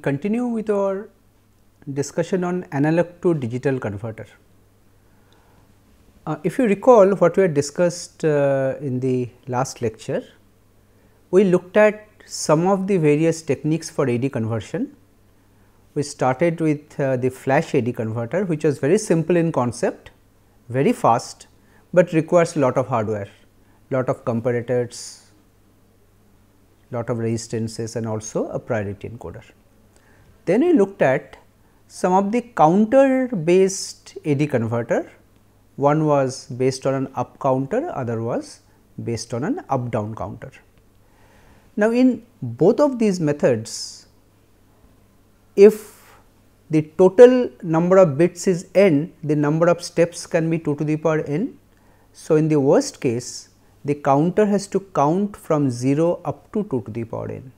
continue with our discussion on analog to digital converter. If you recall what we had discussed in the last lecture, we looked at some of the various techniques for AD conversion. We started with the flash AD converter, which was very simple in concept, very fast, but requires a lot of hardware, lot of comparators, lot of resistances and also a priority encoder. Then we looked at some of the counter based AD converter. One was based on an up counter, other was based on an up down counter. Now, in both of these methods, if the total number of bits is n, the number of steps can be 2 to the power n. So, in the worst case, the counter has to count from 0 up to 2 to the power n.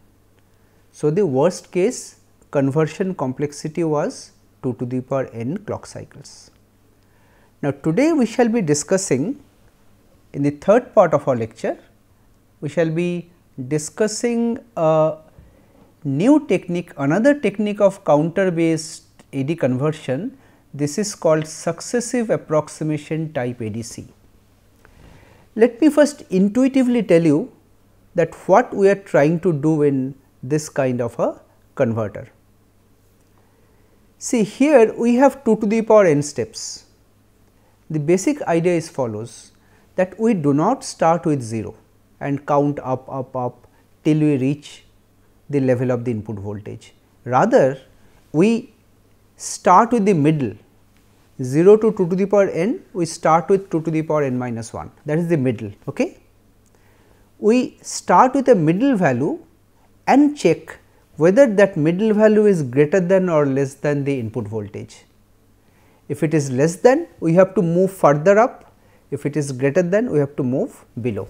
So, the worst case conversion complexity was 2 to the power n clock cycles. Now, today we shall be discussing, in the third part of our lecture, we shall be discussing a new technique, another technique of counter based AD conversion. This is called successive approximation type ADC. Let me first intuitively tell you that what we are trying to do in this kind of a converter. See, here we have 2 to the power n steps. The basic idea is follows, that we do not start with 0 and count up till we reach the level of the input voltage. Rather, we start with the middle, 0 to 2 to the power n, we start with 2 to the power n minus 1, that is the middle. Okay? We start with a middle value and check whether that middle value is greater than or less than the input voltage. If it is less than, we have to move further up. If it is greater than, we have to move below.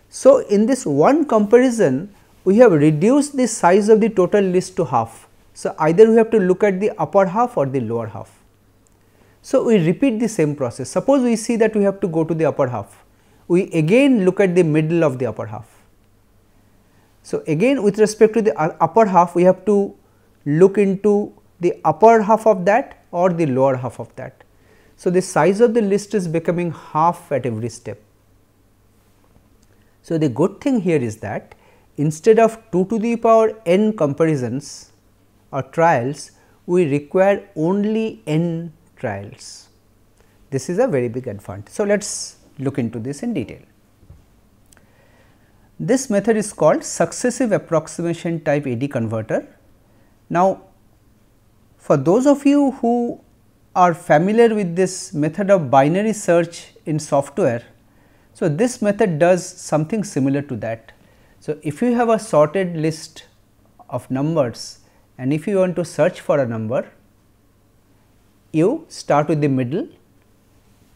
So, in this one comparison, we have reduced the size of the total list to half. So, either we have to look at the upper half or the lower half. So, we repeat the same process. Suppose we see that we have to go to the upper half, we again look at the middle of the upper half. So, again with respect to the upper half, we have to look into the upper half of that or the lower half of that. So, the size of the list is becoming half at every step. So, the good thing here is that instead of 2 to the power n comparisons or trials, we require only n trials. This is a very big advantage. So, let us look into this in detail. This method is called successive approximation type AD converter. Now, for those of you who are familiar with this method of binary search in software, so this method does something similar to that. So, if you have a sorted list of numbers and if you want to search for a number, you start with the middle.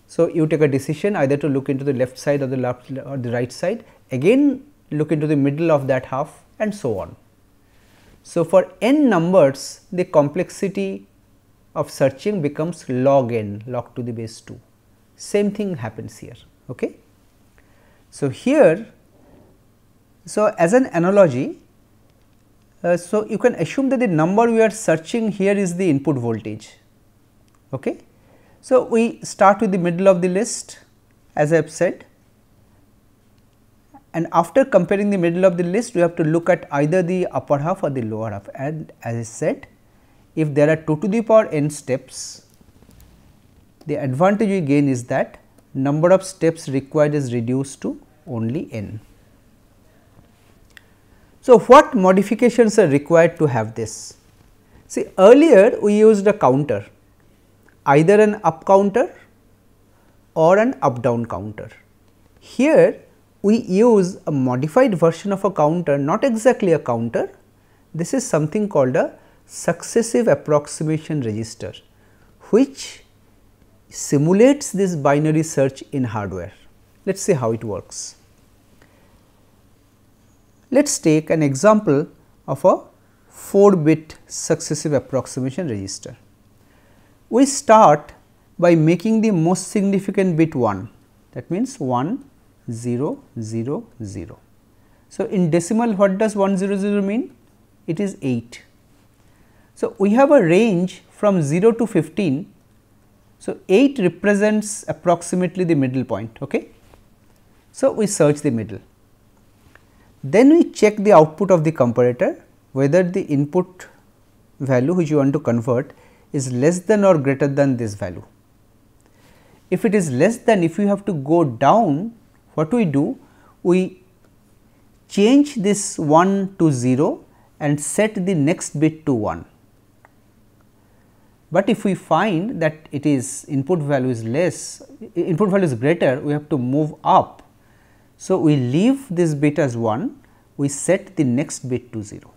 So, you take a decision either to look into the left side or the left or the right side, again look into the middle of that half and so on. So, for n numbers, the complexity of searching becomes log n, log to the base 2. Same thing happens here. Okay? So, here, so as an analogy, so you can assume that the number we are searching here is the input voltage. Okay? So, we start with the middle of the list, as I have said, and after comparing the middle of the list, we have to look at either the upper half or the lower half, and as I said, if there are 2 to the power n steps, the advantage we gain is that number of steps required is reduced to only n. So, what modifications are required to have this? See, earlier we used a counter, either an up counter or an up down counter. Here we use a modified version of a counter, not exactly a counter. This is something called a successive approximation register, which simulates this binary search in hardware. Let us see how it works. Let us take an example of a 4-bit successive approximation register. We start by making the most significant bit 1, that means 1 0 0 0. So, in decimal what does 1 0 0 mean? It is 8. So, we have a range from 0 to 15. So, 8 represents approximately the middle point. Okay. So, we search the middle. Then we check the output of the comparator, whether the input value which you want to convert is less than or greater than this value. If it is less than, if you have to go down, what we do? We change this 1 to 0 and set the next bit to 1. But if we find that it is input value is less, input value is greater, we have to move up. So, we leave this bit as 1, we set the next bit to 0.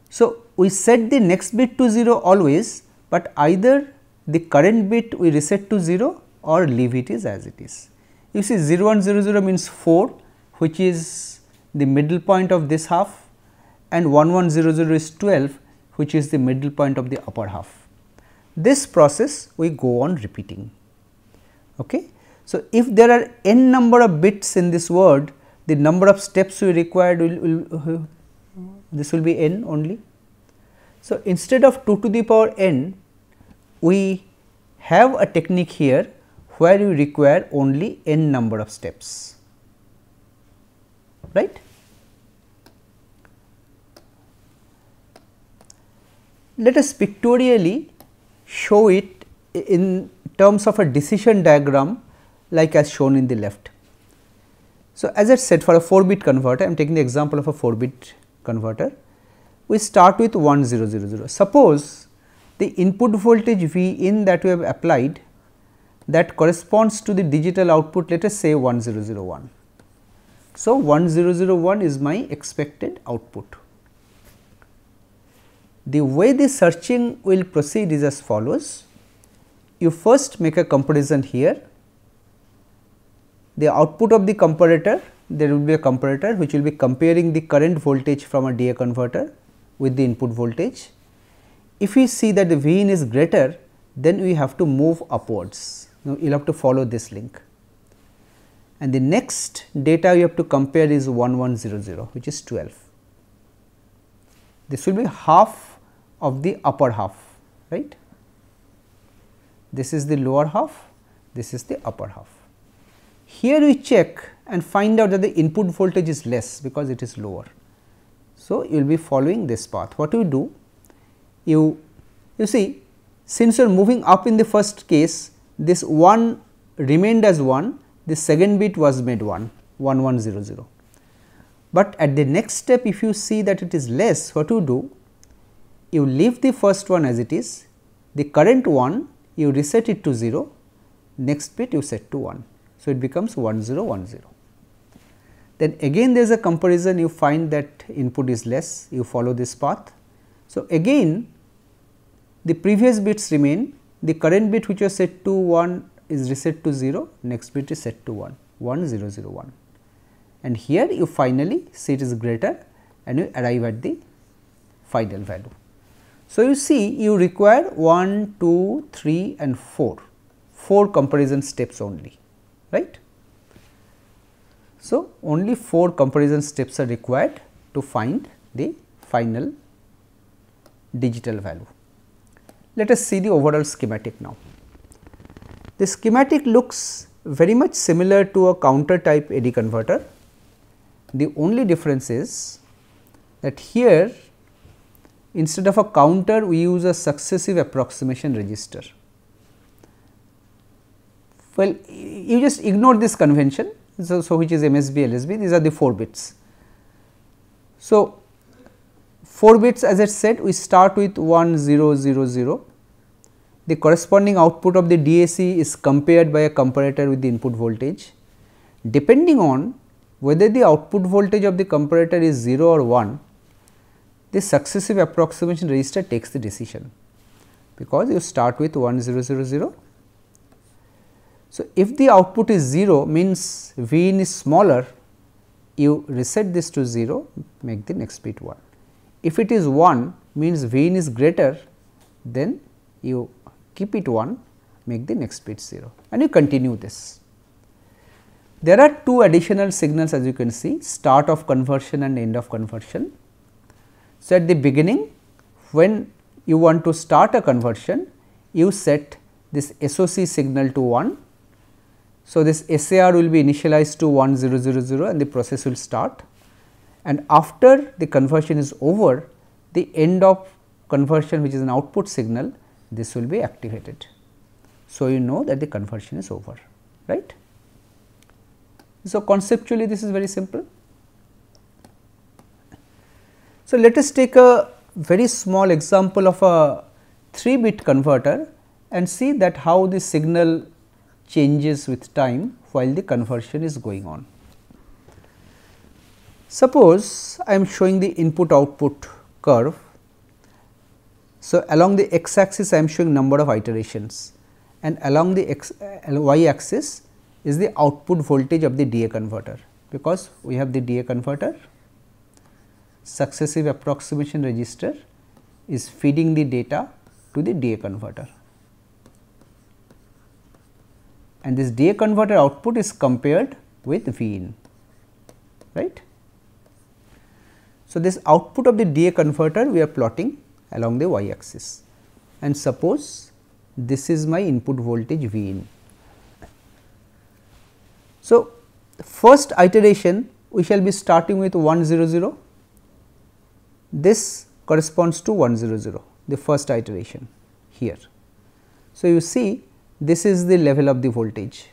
So, we set the next bit to 0 always, but either the current bit we reset to 0 or leave it as it is. You see 0100 means 4, which is the middle point of this half, and 1100 is 12, which is the middle point of the upper half. This process we go on repeating. Okay. So, if there are n number of bits in this word, the number of steps we required will this will be n only. So, instead of 2 to the power n, we have a technique here where you require only n number of steps, right. Let us pictorially show it in terms of a decision diagram like as shown in the left. So, as I said, for a 4-bit converter, I am taking the example of a 4-bit converter. We start with 1000. Suppose the input voltage V in that we have applied, that corresponds to the digital output, let us say 1001. So, 1001 is my expected output. The way the searching will proceed is as follows. You first make a comparison here. The output of the comparator, there will be a comparator which will be comparing the current voltage from a DA converter with the input voltage. If we see that the V in is greater, then we have to move upwards. Now, you will have to follow this link, and the next data you have to compare is 1100, which is 12. This will be half of the upper half, right. This is the lower half, this is the upper half. Here we check and find out that the input voltage is less because it is lower. So, you will be following this path. What you do? You see, since you are moving up in the first case, this 1 remained as 1, the second bit was made 1, 1100. But at the next step, if you see that it is less, what you do? You leave the first one as it is, the current one you reset it to 0, next bit you set to 1. So, it becomes 1010. Then again there is a comparison, you find that input is less, you follow this path. So, again the previous bits remain, the current bit which was set to 1 is reset to 0, next bit is set to 1, 1001. And here you finally see it is greater and you arrive at the final value. So, you see you require 1, 2, 3 and 4 comparison steps only, right. So, only 4 comparison steps are required to find the final digital value. Let us see the overall schematic now. The schematic looks very much similar to a counter type AD converter. The only difference is that here instead of a counter we use a successive approximation register. Well, you just ignore this convention. So, which is MSB, LSB, these are the 4 bits. So, 4 bits as I said, we start with 1000. The corresponding output of the DAC is compared by a comparator with the input voltage. Depending on whether the output voltage of the comparator is 0 or 1, the successive approximation register takes the decision, because you start with 1000. So, if the output is 0 means V in is smaller, you reset this to 0, make the next bit 1. If it is 1 means V in is greater, then you keep it 1, make the next bit 0 and you continue this. There are 2 additional signals as you can see, start of conversion and end of conversion. So, at the beginning when you want to start a conversion, you set this SOC signal to 1. So, this SAR will be initialized to 1000 and the process will start, and after the conversion is over, the end of conversion, which is an output signal, this will be activated. So, you know that the conversion is over, right. So, conceptually this is very simple. So, let us take a very small example of a 3-bit converter and see that how the signal changes with time while the conversion is going on. Suppose I am showing the input output curve. So, along the x axis I am showing number of iterations, and along the y axis is the output voltage of the DA converter, because we have the DA converter, successive approximation register is feeding the data to the DA converter, and this DA converter output is compared with V in, right. So, this output of the DA converter we are plotting along the y axis, and suppose this is my input voltage V in. So, first iteration we shall be starting with 100, this corresponds to 100, the first iteration here. So, you see this is the level of the voltage,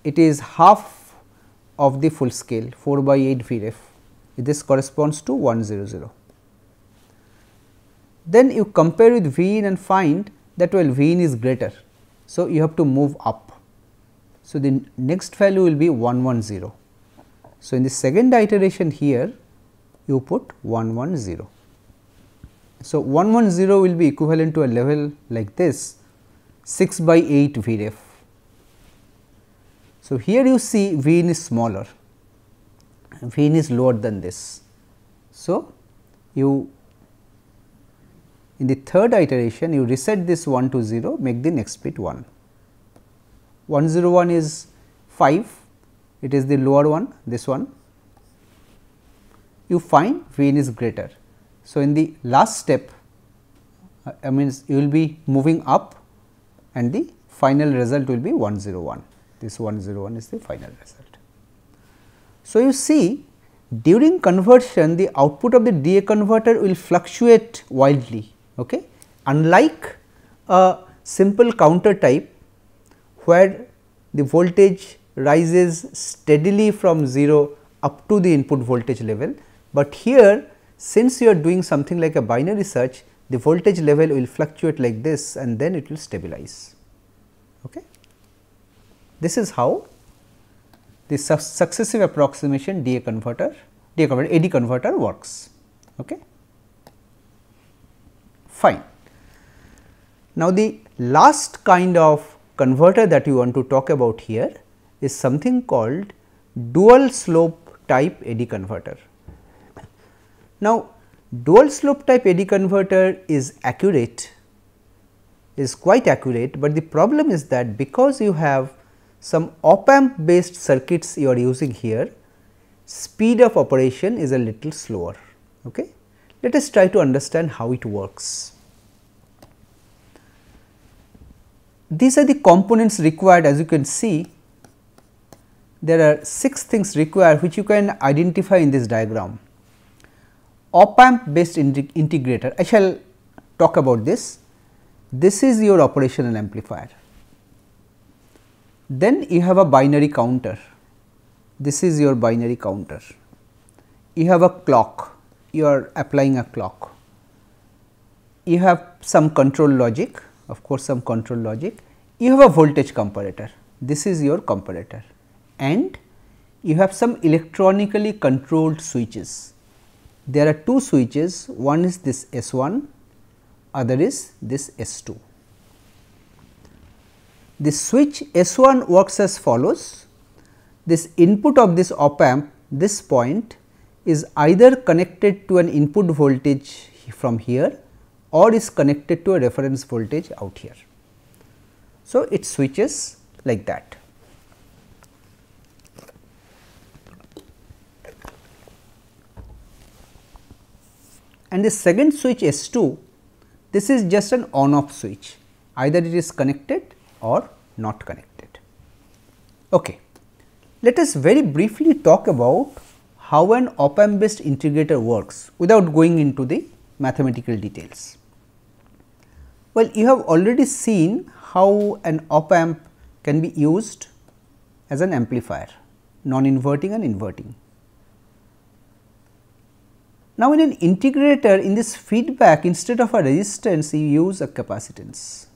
it is half of the full scale 4/8 Vref, this corresponds to 100. Then you compare with V in and find that well V in is greater. So, you have to move up. So, the next value will be 110. So, in the second iteration here you put 110. So, 110 will be equivalent to a level like this 6/8 Vref. So, here you see V in is smaller, V in is lower than this. So, you in the third iteration you reset this 1 to 0, make the next bit 1. 101 is 5, it is the lower one, this one, you find V in is greater. So, in the last step I means you will be moving up and the final result will be 101, this 101 is the final result. So, you see during conversion the output of the DA converter will fluctuate wildly, okay? Unlike a simple counter type where the voltage rises steadily from 0 up to the input voltage level, but here since you are doing something like a binary search, the voltage level will fluctuate like this and then it will stabilize. Okay. This is how the successive approximation AD converter works. Okay. Fine. Now, the last kind of converter that you want to talk about here is something called dual slope type AD converter. Now, dual slope type AD converter is accurate, is quite accurate, but the problem is that because you have some op amp based circuits you are using here, speed of operation is a little slower. Okay. Let us try to understand how it works. These are the components required. As you can see, there are 6 things required which you can identify in this diagram. Op amp based integrator, I shall talk about this. This is your operational amplifier. Then you have a binary counter, this is your binary counter. You have a clock, you are applying a clock. You have some control logic, of course, some control logic. You have a voltage comparator, this is your comparator, and you have some electronically controlled switches. There are 2 switches, one is this S1, other is this S2. The switch S1 works as follows. This input of this op amp, this point is either connected to an input voltage from here or is connected to a reference voltage out here. So, it switches like that. and the second switch S2, this is just an on off switch, either it is connected or not connected. Okay. Let us very briefly talk about how an op amp based integrator works without going into the mathematical details. Well, you have already seen how an op amp can be used as an amplifier, non-inverting and inverting. Now, in an integrator, in this feedback, instead of a resistance, you use a capacitance.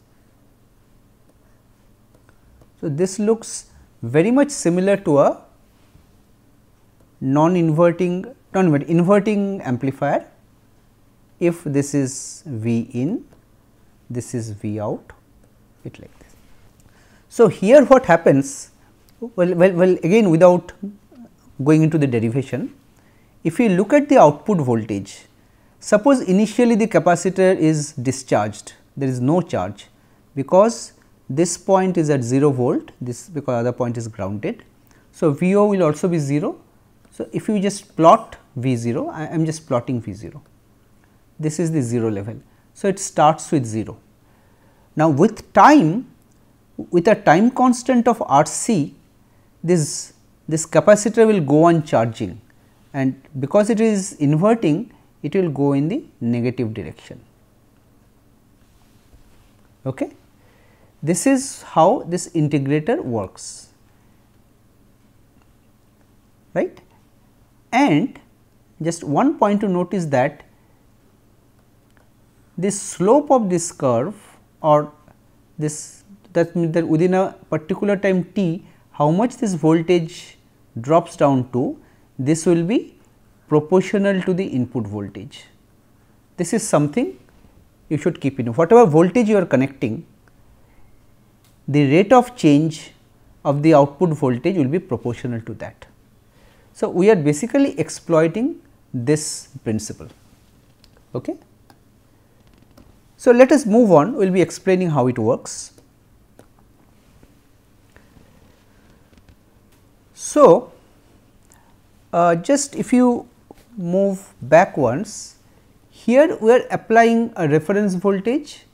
So, this looks very much similar to a inverting amplifier. If this is V in, this is V out, it like this. So, here what happens, well again without going into the derivation, if you look at the output voltage, suppose initially the capacitor is discharged, there is no charge, because this point is at 0 volt, this because other point is grounded. So, VO will also be 0. So, if you just plot V0, I am just plotting V0, this is the 0 level. So, it starts with 0. Now, with time, with a time constant of RC, this capacitor will go on charging, and because it is inverting, it will go in the negative direction. Okay. This is how this integrator works, right. And just one point to note is that the slope of this curve, or this, that means that within a particular time t, how much this voltage drops down to, this will be proportional to the input voltage. This is something you should keep in mind. Whatever voltage you are connecting, the rate of change of the output voltage will be proportional to that. So, we are basically exploiting this principle. Okay. So, let us move on, we will be explaining how it works. So, just if you move back once, here we are applying a reference voltage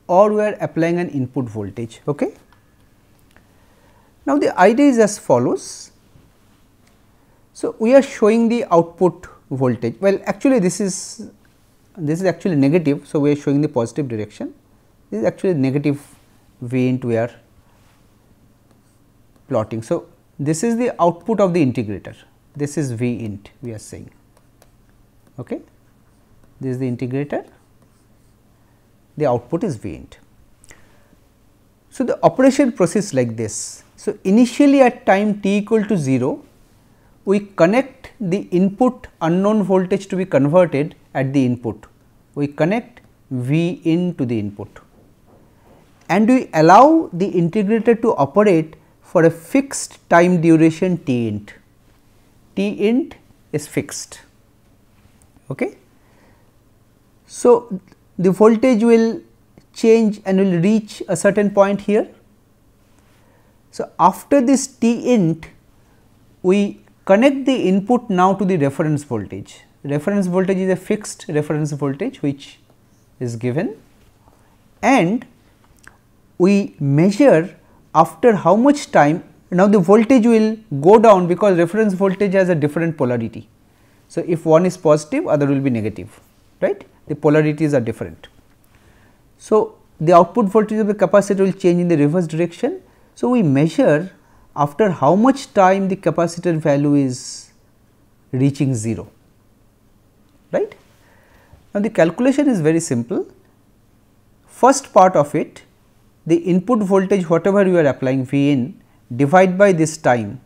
or we are applying an input voltage. Okay. Now, the idea is as follows. So, we are showing the output voltage. Well, actually this is actually negative. So, we are showing the positive direction. This is actually negative V int we are plotting. So, this is the output of the integrator. This is V int we are saying. Okay. This is the integrator. The output is V int. So, the operation proceeds like this. So, initially at time t equal to 0, we connect the input unknown voltage to be converted at the input. We connect V in to the input, and we allow the integrator to operate for a fixed time duration t int. T int is fixed. Okay. So, the voltage will change and will reach a certain point here. So, after this T int, we connect the input now to the reference voltage. Reference voltage is a fixed reference voltage which is given, and we measure after how much time. Now, the voltage will go down because reference voltage has a different polarity. So, if one is positive, other will be negative, right. The polarities are different. So, the output voltage of the capacitor will change in the reverse direction. So, we measure after how much time the capacitor value is reaching 0, right. Now, the calculation is very simple. First part of it, the input voltage whatever you are applying V in, divide by this time,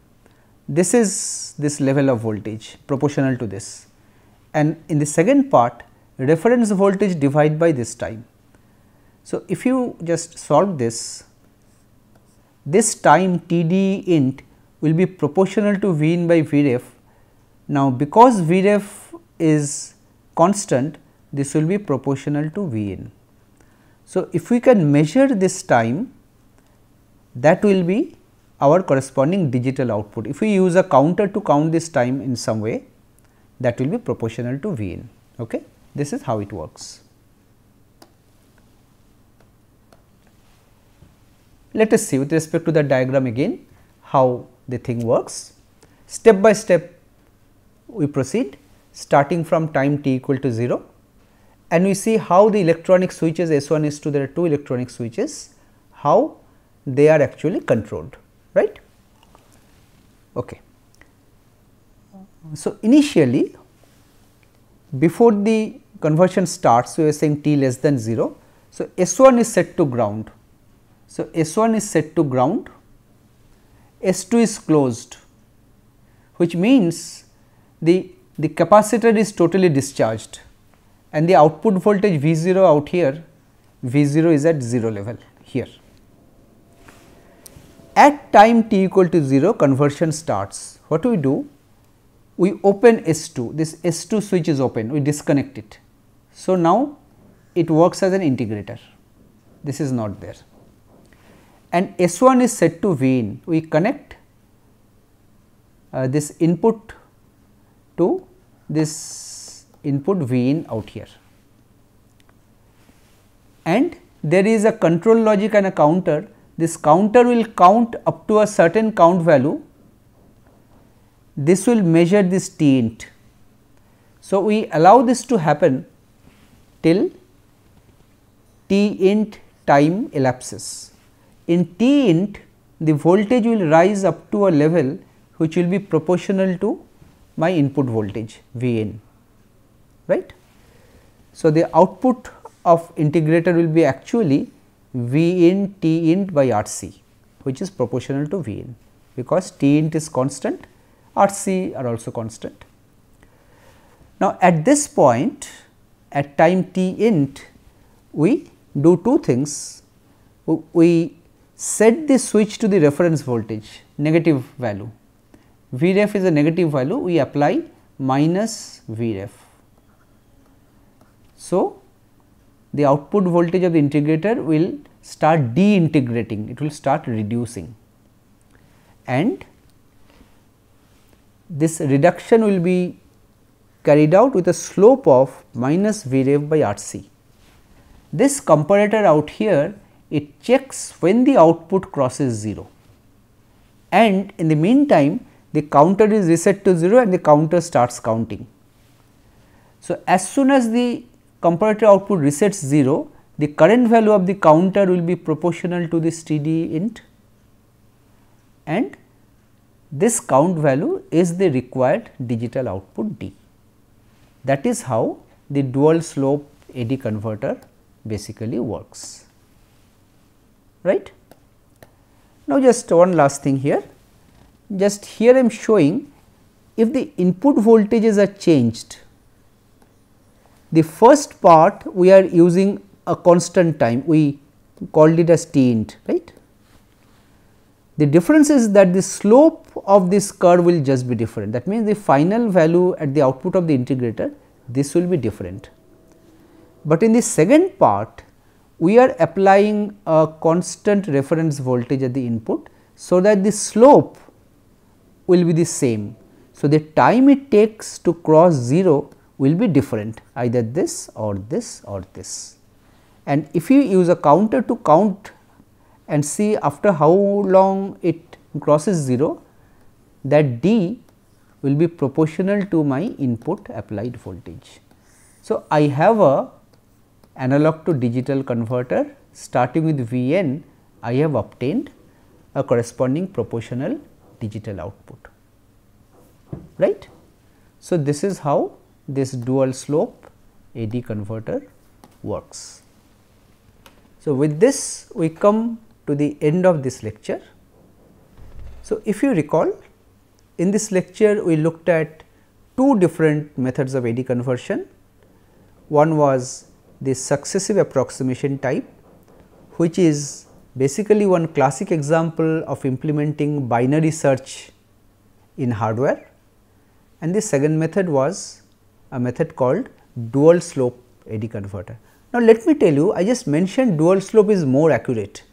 this is this level of voltage proportional to this, and in the second part reference voltage divide by this time. So, if you just solve this, this time T D int will be proportional to V in by V ref. Now, because V ref is constant, this will be proportional to V in. So, if we can measure this time, that will be our corresponding digital output. If we use a counter to count this time in some way, that will be proportional to V in. Okay. This is how it works. Let us see with respect to the diagram again how the thing works. Step by step we proceed, starting from time t equal to 0, and we see how the electronic switches S1, S2, there are two electronic switches, how they are actually controlled, right. Okay. So, initially before the conversion starts, we are saying t less than 0. So, S1 is set to ground. So, S1 is set to ground, S2 is closed, which means the capacitor is totally discharged and the output voltage V0 out here, V0 is at 0 level here. At time t equal to 0, conversion starts. What do we do? We open S2, this S2 switch is open, we disconnect it. So, now it works as an integrator, this is not there, and S1 is set to V in. We connect this input to this input V in out here, and there is a control logic and a counter. This counter will count up to a certain count value, this will measure this t int. So, we allow this to happen till t int time elapses. In t int, the voltage will rise up to a level which will be proportional to my input voltage V in, right. So, the output of integrator will be actually V in t int by R c, which is proportional to V in, because t int is constant, R c are also constant. Now, at this point at time t int, we do two things. We set the switch to the reference voltage, negative value. Vref is a negative value, we apply minus Vref. So, the output voltage of the integrator will start de-integrating, it will start reducing, and this reduction will be carried out with a slope of minus Vref by Rc. This comparator out here, it checks when the output crosses 0, and in the meantime the counter is reset to 0 and the counter starts counting. So, as soon as the comparator output resets 0, the current value of the counter will be proportional to this TD int, and this count value is the required digital output D. That is how the dual slope AD converter basically works, right. Now, just one last thing here, just here I am showing if the input voltages are changed, the first part we are using a constant time, we called it as t int, right. The difference is that the slope of this curve will just be different, that means the final value at the output of the integrator, this will be different. But in the second part, we are applying a constant reference voltage at the input, so that the slope will be the same. So, the time it takes to cross 0 will be different, either this or this or this. And if you use a counter to count and see after how long it crosses 0, that D will be proportional to my input applied voltage. So, I have a analog to digital converter, starting with Vn, I have obtained a corresponding proportional digital output, right. So, this is how this dual slope AD converter works. So, with this we come to the end of this lecture. So, if you recall, in this lecture we looked at two different methods of AD conversion. One was the successive approximation type, which is basically one classic example of implementing binary search in hardware, and the second method was a method called dual slope AD converter. Now, let me tell you, I just mentioned dual slope is more accurate.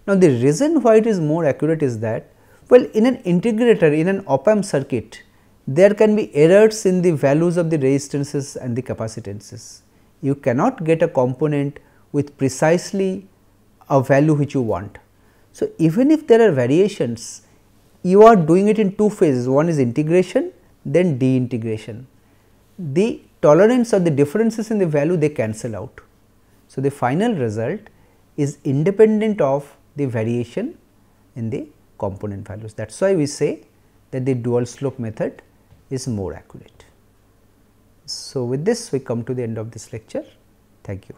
Now, the reason why it is more accurate is that, well, in an integrator, in an op amp circuit, there can be errors in the values of the resistances and the capacitances. You cannot get a component with precisely a value which you want. So, even if there are variations, you are doing it in two phases, one is integration, then de-integration. The tolerance or the differences in the value, they cancel out. So, the final result is independent of the variation in the component values. That is why we say that the dual slope method is more accurate. So, with this we come to the end of this lecture. Thank you.